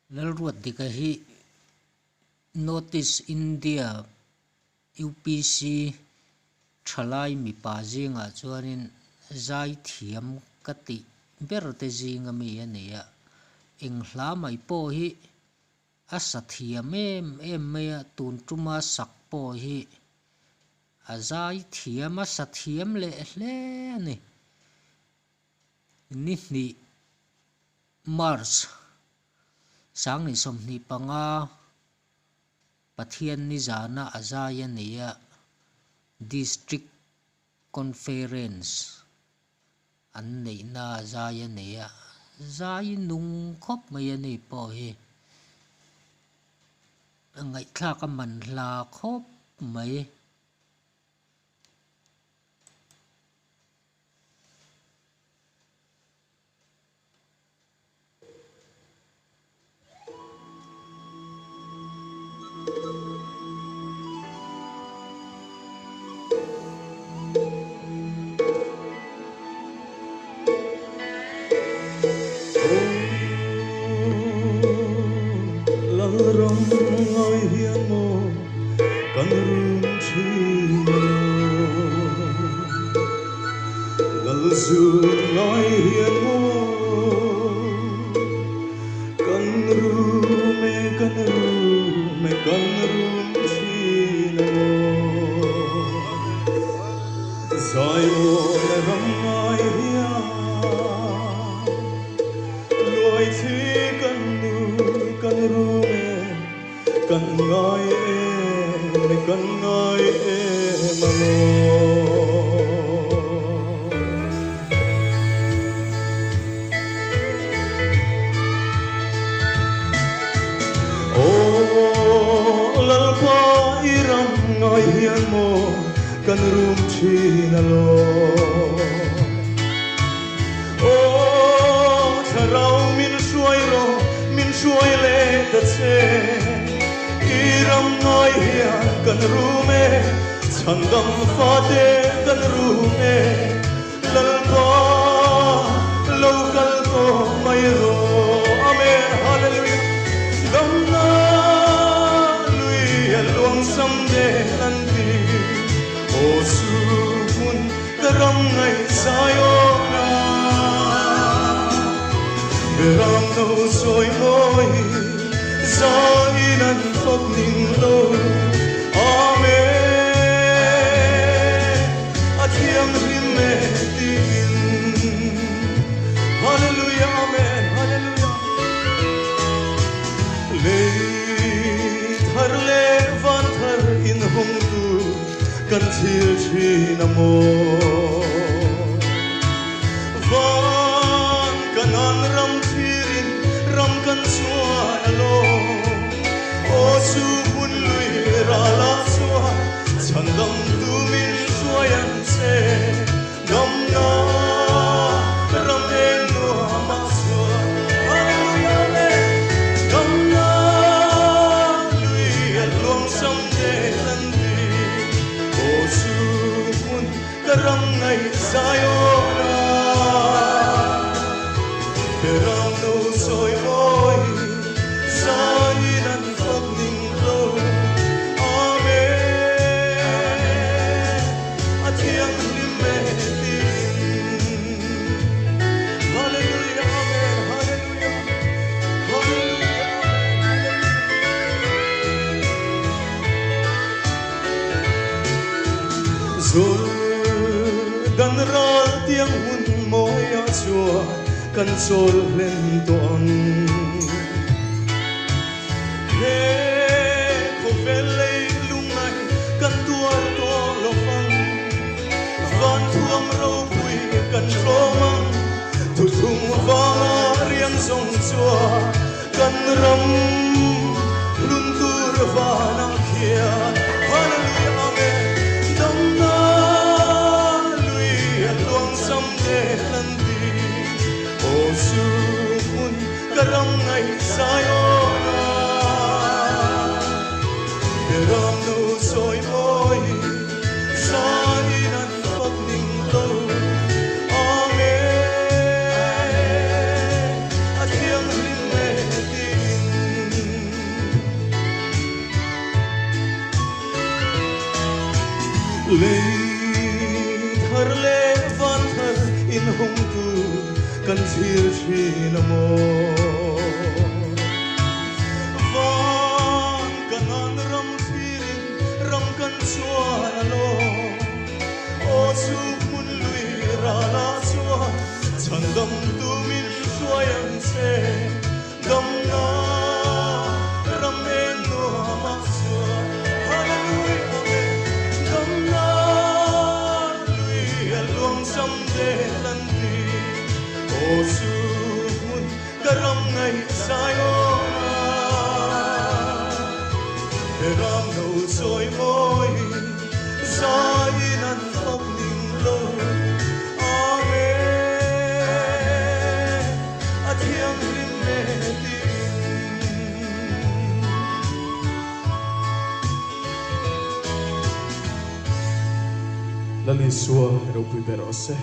Lalruatdika hi Notice India UPC thalai mi pa zinga chuanin zai thiam kati berte zinga mi ania enghla mai po hi asathiam em maya tun tuma sak po hi azai thiam asathiam le ani ni Mars sang ni som ni panga pathian ni zana azaya nia Dist.Conf an nei na azaya nia zai nung khop maya ni po hi ngai thla ka man hla khop mai lấy thar lệ van thar in hong tu kan zir thi namo van kanan ram thirin ram kan chuan alo o su mun lui ra la chuan chan dam tu min soyang se dam na ram en no ma chuan hallelujah dam na lui along someday lan ti o su mun karam ngai sayon ram no soi moi sa in an khóc ning lo amen a thiang rim le ti la li sua ro pi berose